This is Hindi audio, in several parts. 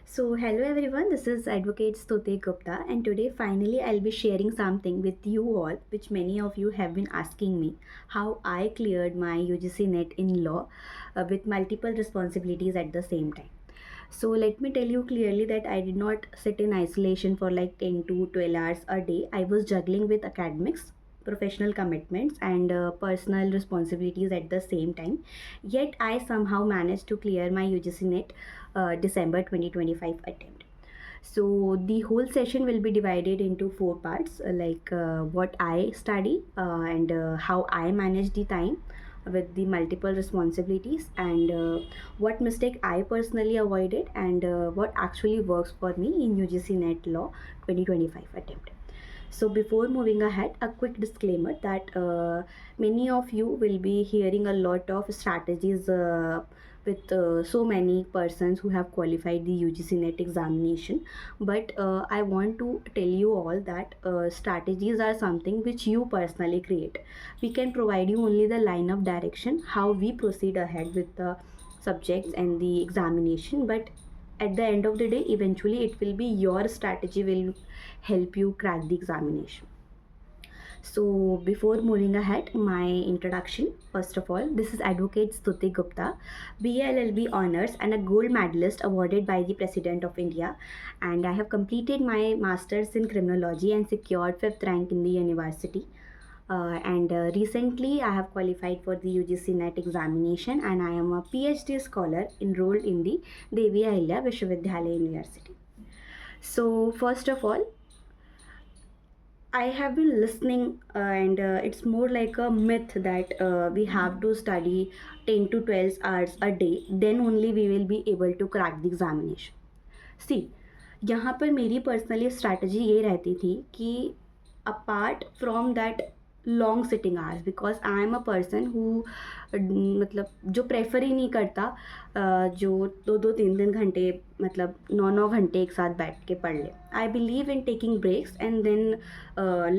So, hello everyone, this is Advocate Stuti Gupta, and today finally I'll be sharing something with you all, which many of you have been asking me how I cleared my UGC NET in law with multiple responsibilities at the same time. So, let me tell you clearly that I did not sit in isolation for like 10 to 12 hours a day. I was juggling with academics, professional commitments, and personal responsibilities at the same time. Yet, I somehow managed to clear my UGC NET December 2025 attempt. So the whole session will be divided into four parts, what I study and how I manage the time with the multiple responsibilities, and what mistake I personally avoided, and what actually works for me in UGC NET Law 2025 attempt. So before moving ahead, a quick disclaimer that many of you will be hearing a lot of strategies with so many persons who have qualified the UGC NET examination. But I want to tell you all that strategies are something which you personally create. We can provide you only the line of direction, how we proceed ahead with the subjects and the examination, but at the end of the day eventually it will be your strategy will help you crack the examination. So before moving ahead, my introduction. First of all, this is Advocate Stuti Gupta, BLLB honors and a gold medalist awarded by the President of India, and I have completed my masters in criminology and secured fifth rank in the university. And recently I have qualified for the UGC NET examination, and I am a PhD scholar enrolled in the Devi Ahilya Vishwavidyalaya University. So first of all, I have been listening, and it's more like a myth that we have to study 10 to 12 hours a day, then only we will be able to crack the examination. See, यहाँ पर मेरी पर्सनली स्ट्रैटेजी ये रहती थी कि apart from that long sitting hours, because I am a person who मतलब जो प्रेफर ही नहीं करता जो दो दो तीन तीन घंटे मतलब नौ नौ घंटे एक साथ बैठ के पढ़ ले. I believe in taking breaks and then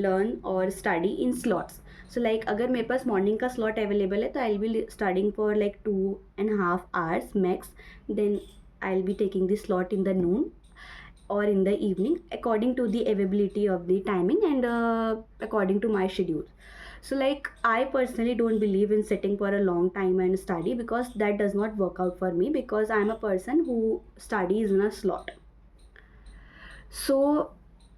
learn और study in slots. So like अगर मेरे पास मॉर्निंग का स्लॉट अवेलेबल है तो I will be studying for like 2.5 hours max. Then I'll be taking the slot in the noon or in the evening according to the availability of the timing and according to my schedule. So like I personally don't believe in sitting for a long time and study, because that does not work out for me, because I'm a person who studies in a slot. So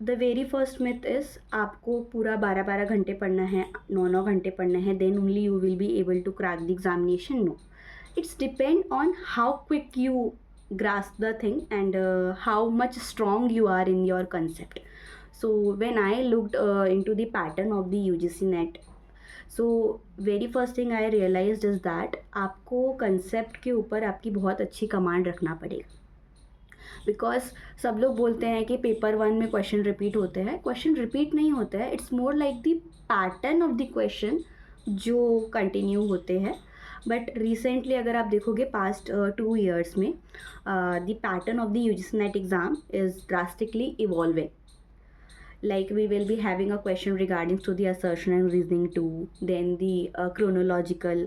the very first myth is आपको पूरा 12-12 घंटे पढ़ना है, 9-9 घंटे पढ़ना है, then only you will be able to crack the examination. No, it's depend on how quick you grasp the thing and how much strong you are in your concept. So when I looked into the pattern of the UGC NET, so very first thing I realized is that आपको concept के ऊपर आपकी बहुत अच्छी कमांड रखना पड़ेगा. बिकॉज सब लोग बोलते हैं कि पेपर 1 में क्वेश्चन रिपीट होते हैं. क्वेश्चन रिपीट नहीं होते हैं, it's more like the pattern of the question जो कंटिन्यू होते हैं. बट रिसेंटली अगर आप देखोगे पास्ट 2 years में the pattern of the UGC NET exam is drastically evolving. Like we will be having a question regarding to the assertion and reasoning too, then the chronological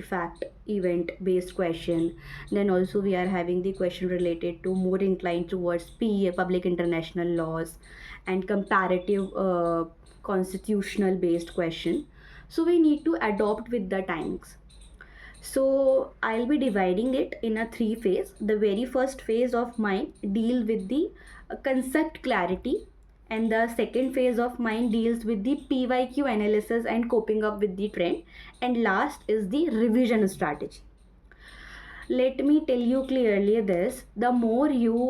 effect event based question, then also we are having the question related to more inclined towards PA public international laws and comparative constitutional based question. So we need to adopt with the timings. So I'll be dividing it in a 3 phase. The very first phase of mine deal with the concept clarity, and the second phase of mine deals with the PYQ analysis and coping up with the trend, and last is the revision strategy. Let me tell you clearly this: the more you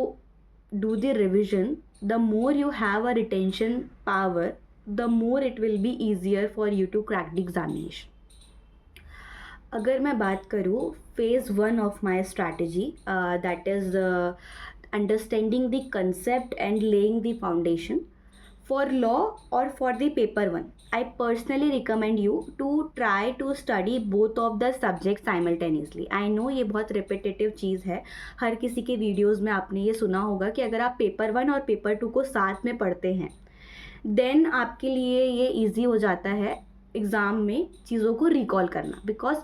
do the revision, the more you have a retention power, the more it will be easier for you to crack the examination. अगर मैं बात करूँ phase 1 of my strategy, that is understanding the concept and laying the foundation. For law or for the paper 1, I personally recommend you to try to study both of the subjects simultaneously. I know ये बहुत repetitive चीज़ है, हर किसी के वीडियोज़ में आपने ये सुना होगा कि अगर आप पेपर 1 और पेपर 2 को साथ में पढ़ते हैं देन आपके लिए ये ईजी हो जाता है एग्ज़ाम में चीज़ों को रिकॉल करना. बिकॉज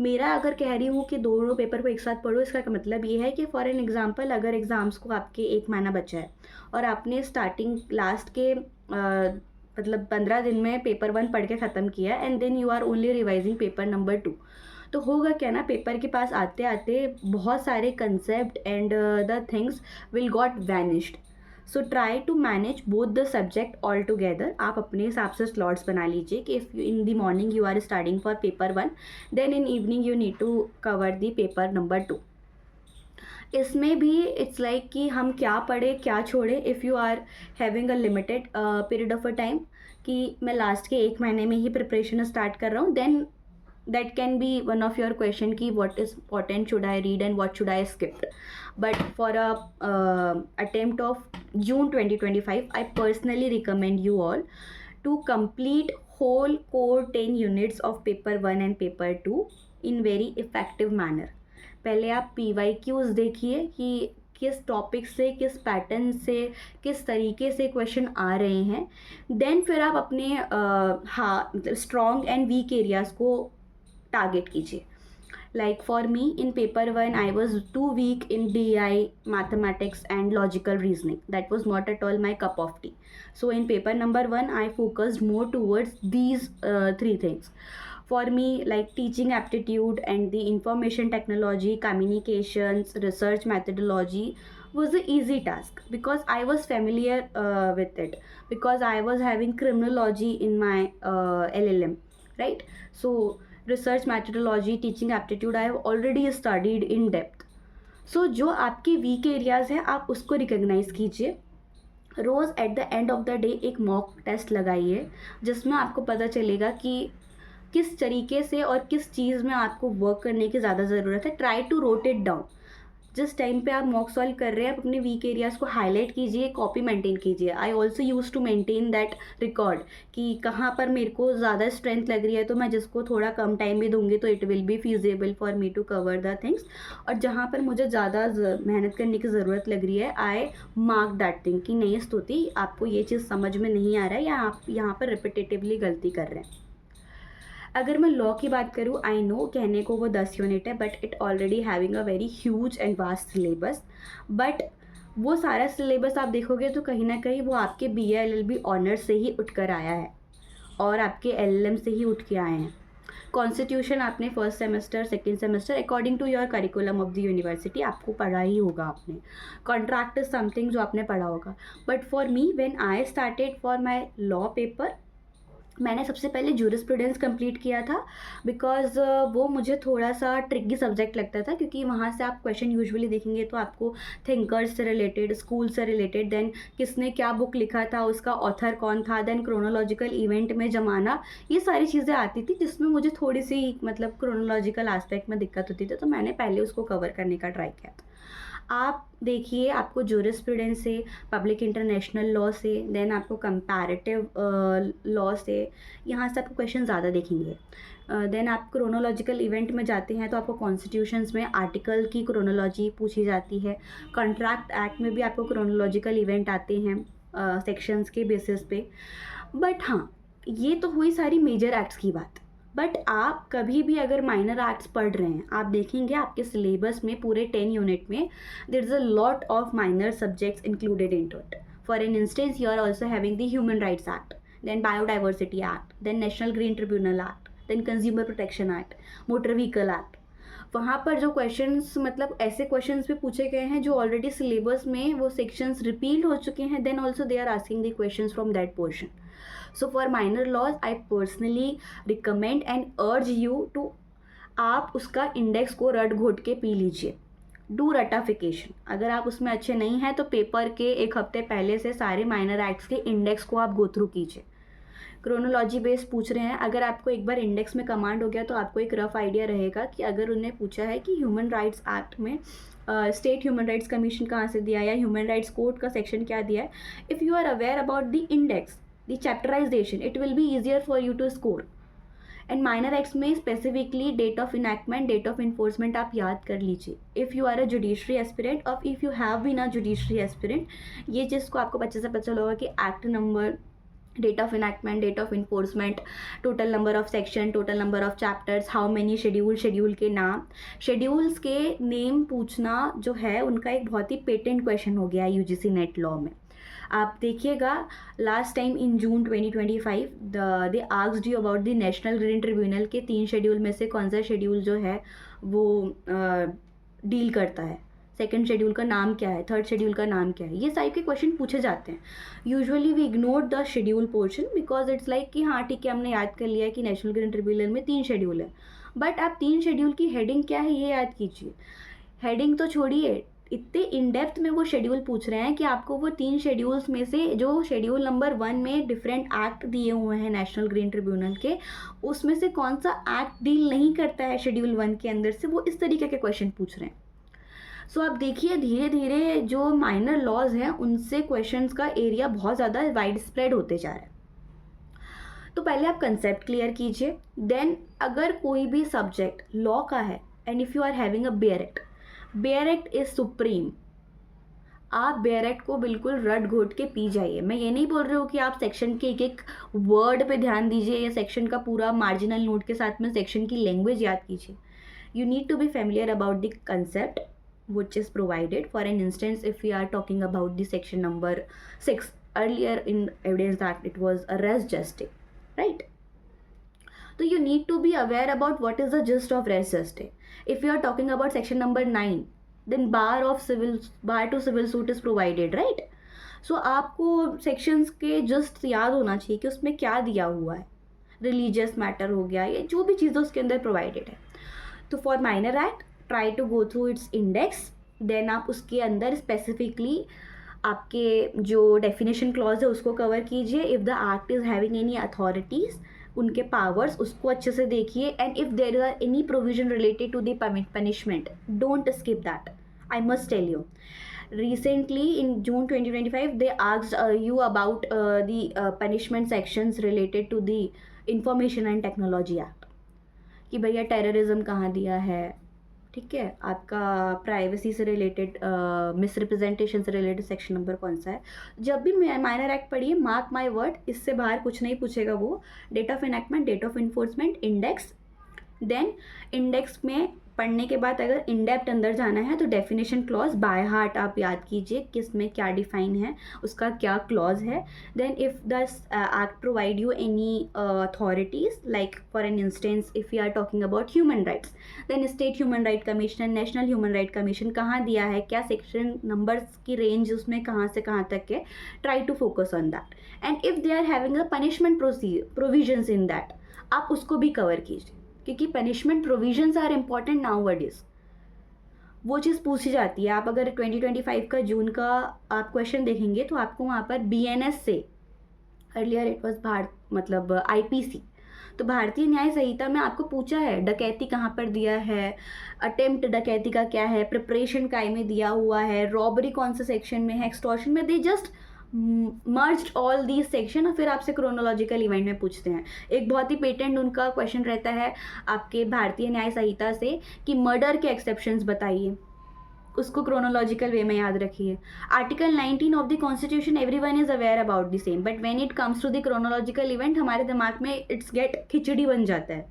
मेरा अगर कह रही हूँ कि दोनों पेपर को एक साथ पढ़ो, इसका मतलब ये है कि फॉर एन एग्ज़ाम्पल अगर एग्ज़ाम्स को आपके 1 महीना बचा है और आपने स्टार्टिंग लास्ट के मतलब 15 दिन में पेपर 1 पढ़ के ख़त्म किया and then you are only revising paper number 2, तो होगा क्या ना, पेपर के पास आते-आते बहुत सारे concept and the things will got vanished. So try to manage both the subject all together. आप अपने हिसाब से स्लॉट्स बना लीजिए कि if in the morning you are starting for paper 1, then in evening you need to cover the paper number 2। इसमें भी इट्स लाइक कि हम क्या पढ़ें क्या छोड़ें। If you are having a limited period of a time कि मैं लास्ट के 1 महीने में ही प्रिपरेशन स्टार्ट कर रहा हूँ, then that can be one of your question ki what is important, should I read and what should I skip. But for a attempt of June 2025, I personally recommend you all to complete whole core 10 units of paper 1 and paper 2 in very effective manner. पहले आप PYQs देखिए कि किस टॉपिक से, किस पैटर्न से, किस तरीके से क्वेश्चन आ रहे हैं। देन फिर आप अपने हाँ मतलब स्ट्रॉन्ग एंड वीक एरियाज़ को टारगेट कीजिए। Like for me in paper 1 I was too weak in DI, mathematics and logical reasoning. That was not at all my cup of tea. So in paper number 1 I focused more towards these 3 things. For me, like teaching aptitude and the information technology, communications, research methodology was an easy task because I was familiar with it, because I was having criminology in my LLM, right? So research methodology, teaching aptitude I have already studied in depth. So जो आपके वीक एरियाज़ हैं आप उसको रिकग्नाइज़ कीजिए। रोज़ at the end of the day एक मॉक टेस्ट लगाइए जिसमें आपको पता चलेगा कि किस तरीके से और किस चीज़ में आपको वर्क करने की ज़्यादा ज़रूरत है। Try to rote it down. जिस टाइम पे आप मॉक सॉल्व कर रहे हैं आप अपने वीक एरियाज़ को हाईलाइट कीजिए, कॉपी मेंटेन कीजिए। I also use to maintain that record कि कहाँ पर मेरे को ज़्यादा स्ट्रेंथ लग रही है तो मैं जिसको थोड़ा कम टाइम भी दूंगी तो it will be feasible for me to cover the things, और जहाँ पर मुझे ज़्यादा मेहनत करने की ज़रूरत लग रही है आई मार्क दैट थिंग कि नहीं स्तुति आपको ये चीज़ समझ में नहीं आ रहा है या आप यहाँ पर रिपीटेटिवली गलती कर रहे हैं। अगर मैं लॉ की बात करूँ, आई नो कहने को वो 10 यूनिट है but it already having a very huge and vast syllabus. But वो सारा सिलेबस आप देखोगे तो कहीं ना कहीं वो आपके BA LLB ऑनर्स से ही उठ कर आया है और आपके LLM से ही उठ के आए हैं। कॉन्स्टिट्यूशन आपने first semester second semester according to your curriculum of the university आपको पढ़ा ही होगा आपने। कॉन्ट्रैक्ट इज समथिंग जो आपने पढ़ा होगा। But for me when I started for my law paper, मैंने सबसे पहले जूरिस्प्रूडेंस कंप्लीट किया था बिकॉज वो मुझे थोड़ा सा ट्रिकी सब्जेक्ट लगता था, क्योंकि वहाँ से आप क्वेश्चन यूजुअली देखेंगे तो आपको थिंकर्स से रिलेटेड, स्कूल से रिलेटेड, देन किसने क्या बुक लिखा था, उसका ऑथर कौन था, देन क्रोनोलॉजिकल इवेंट में जमाना, ये सारी चीज़ें आती थी जिसमें मुझे थोड़ी सी मतलब क्रोनोलॉजिकल एस्पेक्ट में दिक्कत होती थी, तो मैंने पहले उसको कवर करने का ट्राई किया था। आप देखिए आपको जूरिस्प्रूडेंस से, पब्लिक इंटरनेशनल लॉ से, देन आपको कंपैरेटिव लॉ से, यहाँ से आपको क्वेश्चन ज़्यादा देखेंगे। देन आप क्रोनोलॉजिकल इवेंट में जाते हैं तो आपको कॉन्स्टिट्यूशंस में आर्टिकल की क्रोनोलॉजी पूछी जाती है। कॉन्ट्रैक्ट एक्ट में भी आपको क्रोनोलॉजिकल इवेंट आते हैं सेक्शंस के बेसिस पे। बट हाँ, ये तो हुई सारी मेजर एक्ट्स की बात। बट आप कभी भी अगर माइनर आर्ट्स पढ़ रहे हैं, आप देखेंगे आपके सिलेबस में पूरे 10 यूनिट में there is a lot of minor subjects included into it. For an instance you are also having the human rights act, then biodiversity act, then national green tribunal act, then consumer protection act, motor vehicle act. वहाँ पर जो क्वेश्चंस मतलब ऐसे क्वेश्चंस भी पूछे गए हैं जो ऑलरेडी सिलेबस में वो सेक्शंस रिपीट हो चुके हैं, then also they are asking the questions from that portion. So for minor laws I personally recommend and urge you to आप उसका इंडेक्स को रट घोट के पी लीजिए. Do ratification. अगर आप उसमें अच्छे नहीं हैं तो पेपर के एक हफ्ते पहले से सारे माइनर एक्ट्स के इंडेक्स को आप गो थ्रू कीजिए. क्रोनोलॉजी बेस्ड पूछ रहे हैं, अगर आपको एक बार इंडेक्स में कमांड हो गया तो आपको एक रफ आइडिया रहेगा कि अगर उन्हें पूछा है कि ह्यूमन राइट्स एक्ट में स्टेट ह्यूमन राइट्स कमीशन कहाँ से दिया है या ह्यूमन राइट्स कोड का सेक्शन क्या दिया है, if you are aware about the index, the chapterisation, it will be easier for you to score. And minor acts में specifically date of enactment, date of enforcement आप याद कर लीजिए. If you are a judiciary aspirant और if you have been a judiciary aspirant, ये चीज़ को आपको अच्छे से पता चला होगा कि act number date of enactment, date of enforcement, total number of section, total number of chapters, how many schedule, schedule के नाम। शेड्यूल्स के नेम पूछना जो है उनका एक बहुत ही पेटेंट क्वेश्चन हो गया है यूजीसी नेट लॉ में। आप देखिएगा last time in June 2025 they asked you about the national green tribunal के 3 शेड्यूल में से कौन सा शेड्यूल जो है वो डील करता है, सेकंड शेड्यूल का नाम क्या है, थर्ड शेड्यूल का नाम क्या है, ये टाइप के क्वेश्चन पूछे जाते हैं। Usually we ignore the schedule portion because it's like कि हाँ ठीक है हमने याद कर लिया कि नेशनल ग्रीन ट्रिब्यूनल में 3 शेड्यूल है, बट आप 3 शेड्यूल की हेडिंग क्या है ये याद कीजिए। हेडिंग तो छोड़िए, इतने इन डेप्थ में वो शेड्यूल पूछ रहे हैं कि आपको वो 3 शेड्यूल्स में से जो शेड्यूल नंबर 1 में डिफरेंट एक्ट दिए हुए हैं नेशनल ग्रीन ट्रिब्यूनल के, उसमें से कौन सा एक्ट डील नहीं करता है शेड्यूल 1 के अंदर से, वो इस तरीके के क्वेश्चन पूछ रहे हैं। सो आप देखिए धीरे धीरे जो माइनर लॉज हैं उनसे क्वेश्चंस का एरिया बहुत ज़्यादा वाइड स्प्रेड होते जा रहा है। तो पहले आप कंसेप्ट क्लियर कीजिए, देन अगर कोई भी सब्जेक्ट लॉ का है and if you are having a bare act is supreme, आप बेयर एक्ट को बिल्कुल रट घोट के पी जाइए। मैं ये नहीं बोल रही हूँ कि आप सेक्शन के एक एक वर्ड पे ध्यान दीजिए या सेक्शन का पूरा मार्जिनल नोट के साथ में सेक्शन की लैंग्वेज याद कीजिए। You need to be familiar about the concept which is provided. For an instance, if we are talking about the section number 6, earlier in evidence that it was a res geste, right? So you need to be aware about what is the gist of res geste. If you are talking about section number 9, then bar to civil suit is provided, right? So आपको sections के just याद होना चाहिए कि उसमें क्या दिया हुआ है, religious matter हो गया, ये जो भी चीज़ें उसके अंदर provided है। तो for minor act try to go through its index, then आप उसके अंदर स्पेसिफिकली आपके जो डेफिनेशन क्लॉज है उसको कवर कीजिए। If the act is having any authorities, उनके पावर्स उसको अच्छे से देखिए, and if there are any provision related to the punishment, don't skip that. I must tell you, recently in June 2025 they asked you about the punishment sections related to the Information and Technology Act कि भैया टेररिज्म कहाँ दिया है, ठीक है, आपका प्राइवेसी से रिलेटेड मिसरिप्रेजेंटेशन से रिलेटेड सेक्शन नंबर कौन सा है। जब भी माइनर एक्ट पढ़िए, मार्क माय वर्ड, इससे बाहर कुछ नहीं पूछेगा वो। Date of enactment, date of enforcement, index, then index में पढ़ने के बाद अगर इन डेप्थ अंदर जाना है तो डेफिनेशन क्लॉज बाय हार्ट आप याद कीजिए किस में क्या डिफाइन है, उसका क्या क्लॉज है। Then if the act provide you any authorities, like for an instance if you are talking about human rights, then state human right commission, national human right commission कहाँ दिया है, क्या सेक्शन नंबर्स की रेंज उसमें कहाँ से कहाँ तक है, try to focus on that. And if they are having a punishment provisions in that, आप उसको भी कवर कीजिए, क्योंकि punishment provisions are important nowadays. वो चीज़ पूछी जाती है। आप अगर 2025 का जून का आप क्वेश्चन देखेंगे तो आपको वहाँ पर BNS से, अर्लियर इट वॉज मतलब IPC, तो भारतीय न्याय संहिता में आपको पूछा है डकैती कहाँ पर दिया है, अटेम्प्ट डकैती का क्या है, प्रिपरेशन काय में दिया हुआ है, रॉबरी कौन से सेक्शन में है, एक्सटॉर्शन में, they just merged all these section और फिर आपसे क्रोनोलॉजिकल इवेंट में पूछते हैं। एक बहुत ही पेटेंट उनका क्वेश्चन रहता है आपके भारतीय न्याय संहिता से कि मर्डर के एक्सेप्शंस बताइए, उसको क्रोनोलॉजिकल वे में याद रखिए। Article 19 of the constitution everyone is aware about the same, but when it comes to the chronological event हमारे दिमाग में इट्स गेट खिचड़ी बन जाता है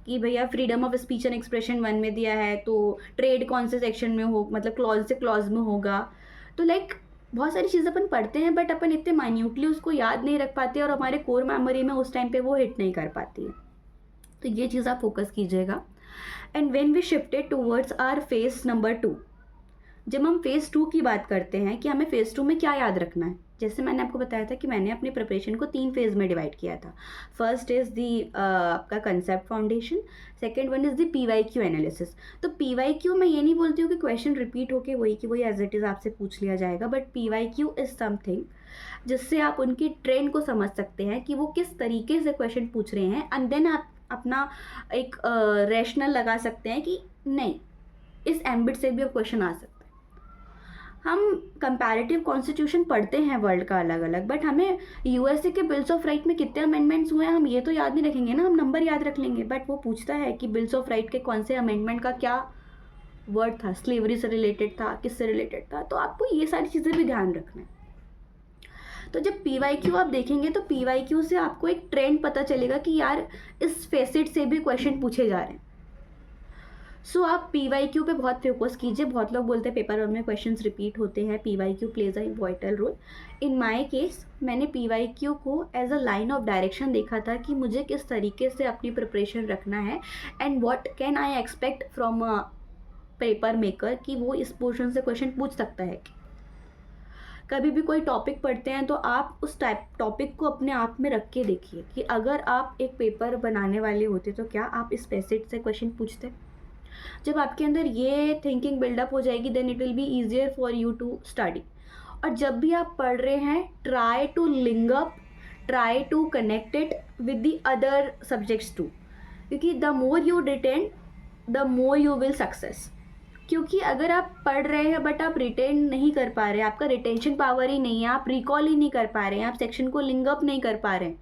कि भैया freedom of speech and expression 1 में दिया है तो ट्रेड कौन से सेक्शन में हो, मतलब क्लॉज से क्लॉज में होगा। तो लाइक बहुत सारी चीज़ें अपन पढ़ते हैं बट अपन इतने माइन्यूटली उसको याद नहीं रख पाते और हमारे कोर मेमोरी में उस टाइम पे वो हिट नहीं कर पाती है। तो ये चीज़ आप फोकस कीजिएगा। And when we shifted towards our phase number 2, जब हम फेज़ 2 की बात करते हैं कि हमें फेज़ 2 में क्या याद रखना है, जैसे मैंने आपको बताया था कि मैंने अपनी प्रिपरेशन को 3 फेज़ में डिवाइड किया था। फर्स्ट इज़ दी आपका concept foundation, second one is the PYQ analysis. तो PYQ मैं ये नहीं बोलती हूँ कि क्वेश्चन रिपीट होके वही कि वही एज इट इज़ आपसे पूछ लिया जाएगा, बट PYQ इज़ समथिंग जिससे आप उनकी ट्रेंड को समझ सकते हैं कि वो किस तरीके से क्वेश्चन पूछ रहे हैं, एंड देन आप अपना एक रैशनल लगा सकते हैं कि नहीं इस एम्बिट से भी अब क्वेश्चन आ सकता है। हम कंपैरेटिव कॉन्स्टिट्यूशन पढ़ते हैं वर्ल्ड का अलग अलग, बट हमें USA के बिल्स ऑफ राइट में कितने अमेंडमेंट्स हुए हैं हम ये तो याद नहीं रखेंगे ना, हम नंबर याद रख लेंगे, बट वो पूछता है कि बिल्स ऑफ राइट के कौन से अमेंडमेंट का क्या वर्ड था, स्लेवरी से रिलेटेड था, किससे रिलेटेड था, तो आपको ये सारी चीज़ें भी ध्यान रखना है। तो जब PYQ आप देखेंगे तो PYQ से आपको एक ट्रेंड पता चलेगा कि यार इस फेसेट से भी क्वेश्चन पूछे जा रहे हैं। सो आप PYQ पे बहुत फोकस कीजिए। बहुत लोग बोलते हैं पेपर वन में क्वेश्चंस रिपीट होते हैं, PYQ plays a vital role. In my case मैंने PYQ को as a line of direction देखा था कि मुझे किस तरीके से अपनी प्रिपरेशन रखना है and what can I expect from a paper maker कि वो इस पोर्शन से क्वेश्चन पूछ सकता है। कभी भी कोई टॉपिक पढ़ते हैं तो आप उस टाइप टॉपिक को अपने आप में रख के देखिए कि अगर आप एक पेपर बनाने वाले होते तो क्या आप इस पैसेज से क्वेश्चन पूछते। जब आपके अंदर ये थिंकिंग बिल्डअप हो जाएगी then it will be easier for you to study. और जब भी आप पढ़ रहे हैं try to link up, try to connect it with the other subjects too, क्योंकि the more you retain the more you will success. क्योंकि अगर आप पढ़ रहे हैं बट आप रिटेन नहीं कर पा रहे हैं, आपका रिटेंशन पावर ही नहीं है, आप रिकॉल ही नहीं कर पा रहे हैं, आप सेक्शन को लिंक अप नहीं कर पा रहे हैं,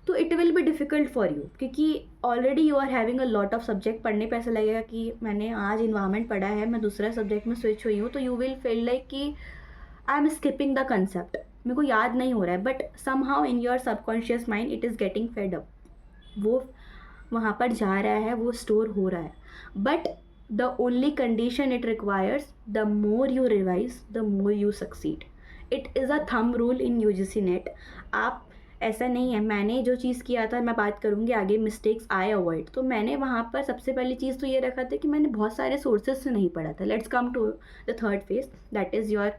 तो it will be difficult for you. क्योंकि already you are having a lot of subject. पढ़ने पे ऐसा लगेगा कि मैंने आज इन्वायरमेंट पढ़ा है, मैं दूसरा सब्जेक्ट में स्विच हुई हूँ, तो यू विल फील लाइक कि I am skipping the concept, मेरे को याद नहीं हो रहा है। But somehow in your subconscious mind it is getting fed up, वो वहाँ पर जा रहा है, वो स्टोर हो रहा है। But the only condition it requires, the more you revise the more you succeed. It is a thumb rule in UGC net. आप ऐसा नहीं है, मैंने जो चीज़ किया था, मैं बात करूँगी आगे, मिस्टेक्स आई अवॉइड। तो मैंने वहाँ पर सबसे पहली चीज़ तो ये रखा था कि मैंने बहुत सारे सोर्सेज से नहीं पढ़ा था। Let's come to the third phase, that is your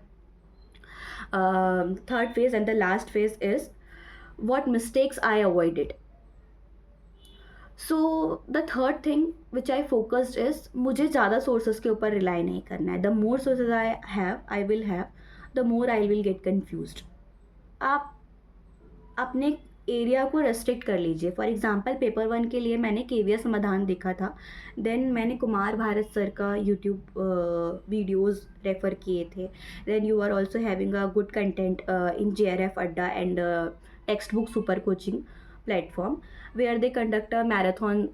third phase and the last phase is what mistakes I avoided. So the third thing which I focused is मुझे ज़्यादा sources के ऊपर rely नहीं करना है. The more sources I will have, the more I will get confused. आप अपने एरिया को रेस्ट्रिक्ट कर लीजिए। फॉर एग्जांपल पेपर वन के लिए मैंने KVS समाधान देखा था, देन मैंने कुमार भारत सर का यूट्यूब वीडियोस रेफ़र किए थे, then you are also having a good content in JRF Adda and text book super coaching platform where they conduct a marathon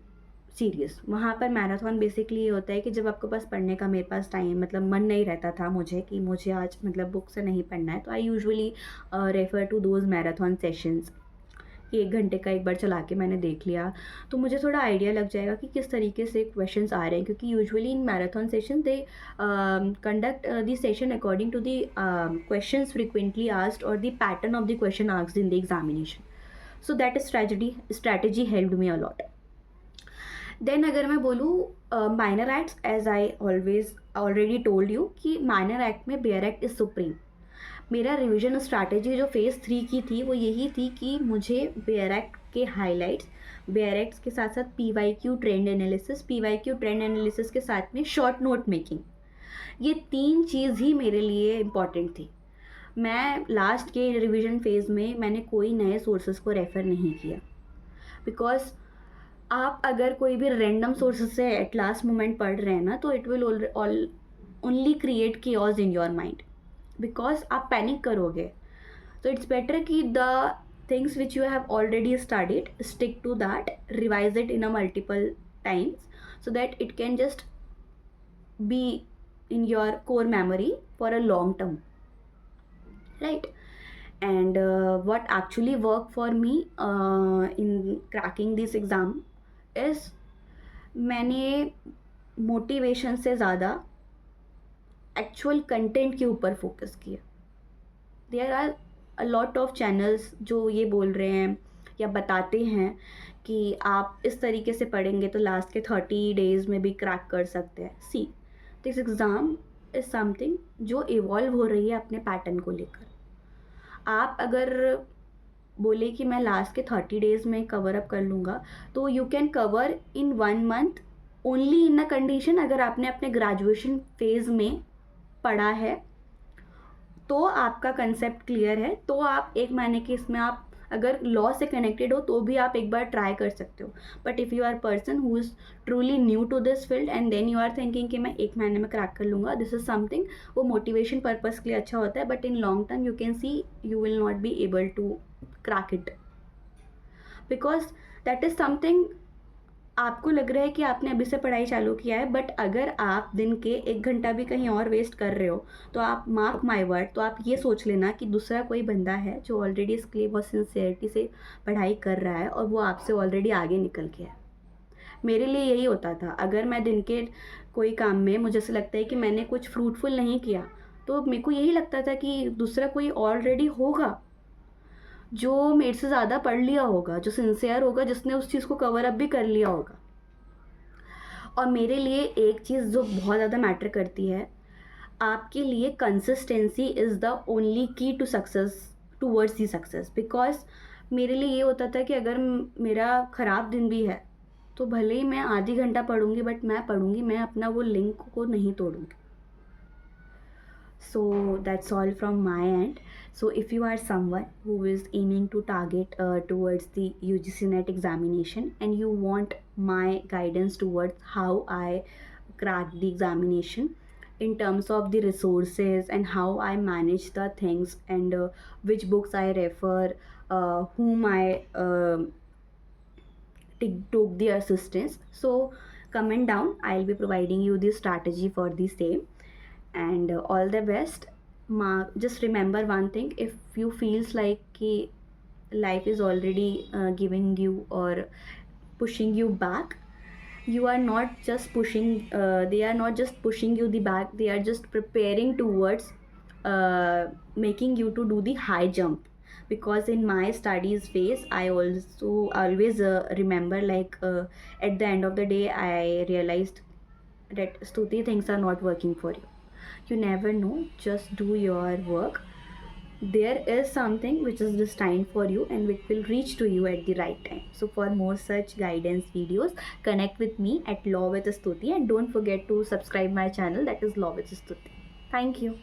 series. वहाँ पर मैराथन बेसिकली ये होता है कि जब आपके पास पढ़ने का, मेरे पास टाइम मतलब मन नहीं रहता था मुझे कि मुझे आज मतलब बुक से नहीं पढ़ना है, तो I usually refer to those marathon sessions कि 1 घंटे का एक बार चला के मैंने देख लिया, तो मुझे थोड़ा आइडिया लग जाएगा कि किस तरीके से क्वेश्चंस आ रहे हैं। क्योंकि usually in marathon session they conduct the session according to the questions frequently asked और the pattern of the question asked in the examination. So that strategy helped me a lot. Then अगर मैं बोलूँ minor acts, as I already told you कि माइनर एक्ट में बेयर एक्ट इज़ सुप्रीम। मेरा रिवीजन स्ट्रैटेजी जो फेज़ 3 की थी वो यही थी कि मुझे बेयर एक्ट के हाइलाइट्स, बेयर एक्ट्स के साथ साथ PYQ trend analysis, PYQ trend analysis के साथ में शॉर्ट नोट मेकिंग, ये 3 चीज़ ही मेरे लिए इम्पॉर्टेंट थी। मैं लास्ट के रिवीजन फेज़ में मैंने कोई नए सोर्सेज को रेफ़र नहीं किया, बिकॉज आप अगर कोई भी रैंडम सोर्सेज से एट लास्ट मोमेंट पढ़ रहे हैं ना, तो it will only create chaos in your mind, because आप पैनिक करोगे। तो इट्स बेटर कि the things which you have already studied, stick to that, revise it in a multiple times so that it can just be in your core memory for a long term, right? And what actually worked for me in cracking this exam is मैंने मोटिवेशन से ज़्यादा एक्चुअल कंटेंट के ऊपर फोकस किया। There are a lot of channels जो ये बोल रहे हैं या बताते हैं कि आप इस तरीके से पढ़ेंगे तो लास्ट के 30 डेज़ में भी क्रैक कर सकते हैं। सी, दिस एग्ज़ाम इज़ समथिंग जो इवॉल्व हो रही है अपने पैटर्न को लेकर। आप अगर बोले कि मैं लास्ट के 30 डेज़ में कवर अप कर लूँगा, तो you can cover in 1 month only in a condition अगर आपने अपने ग्रेजुएशन फेज़ में पढ़ा है, तो आपका कंसेप्ट क्लियर है, तो आप 1 महीने के इसमें आप अगर लॉ से कनेक्टेड हो तो भी आप एक बार ट्राई कर सकते हो। But if you are person who is truly new to this field and then you are thinking कि मैं 1 महीने में क्रैक कर लूँगा, दिस इज़ समथिंग, वो मोटिवेशन पर्पज़ के लिए अच्छा होता है, but in long term you can see you will not be able to crack it, because that is something आपको लग रहा है कि आपने अभी से पढ़ाई चालू किया है, बट अगर आप दिन के 1 घंटा भी कहीं और वेस्ट कर रहे हो, तो आप मार्क माई वर्ड, तो आप ये सोच लेना कि दूसरा कोई बंदा है जो ऑलरेडी इसके लिए बहुत सिंसियरिटी से पढ़ाई कर रहा है और वो आपसे ऑलरेडी आगे निकल गया है। मेरे लिए यही होता था, अगर मैं दिन के कोई काम में मुझे ऐसा लगता है कि मैंने कुछ फ्रूटफुल नहीं किया, तो मेरे को यही लगता था कि दूसरा कोई ऑलरेडी होगा जो मेरे से ज़्यादा पढ़ लिया होगा, जो सिंसियर होगा, जिसने उस चीज़ को कवर अप भी कर लिया होगा। और मेरे लिए एक चीज़ जो बहुत ज़्यादा मैटर करती है, आपके लिए consistency is the only key to success, towards the success. Because मेरे लिए ये होता था कि अगर मेरा ख़राब दिन भी है, तो भले ही मैं आधी घंटा पढ़ूंगी, बट मैं पढ़ूंगी, मैं अपना वो लिंक को नहीं तोड़ूंगी। So that's all from my end. So if you are someone who is aiming to target towards the UGC NET examination, and you want my guidance towards how I crack the examination in terms of the resources and how I manage the things, and which books I refer, whom I took the assistance, so comment down, I'll be providing you the strategy for the same. And all the best. Just remember one thing, if you feels like कि life is already giving you or pushing you back, you are not just pushing, they are not just pushing you the back, they are just preparing towards making you to do the high jump. Because in my studies phase, I also always remember, like at the end of the day, I realized that Stuti, things are not working for you. You never know, just do your work. There is something which is destined for you and which will reach to you at the right time. So for more such guidance videos, connect with me at Law with Stuti, and don't forget to subscribe my channel, that is Law with Stuti. Thank you.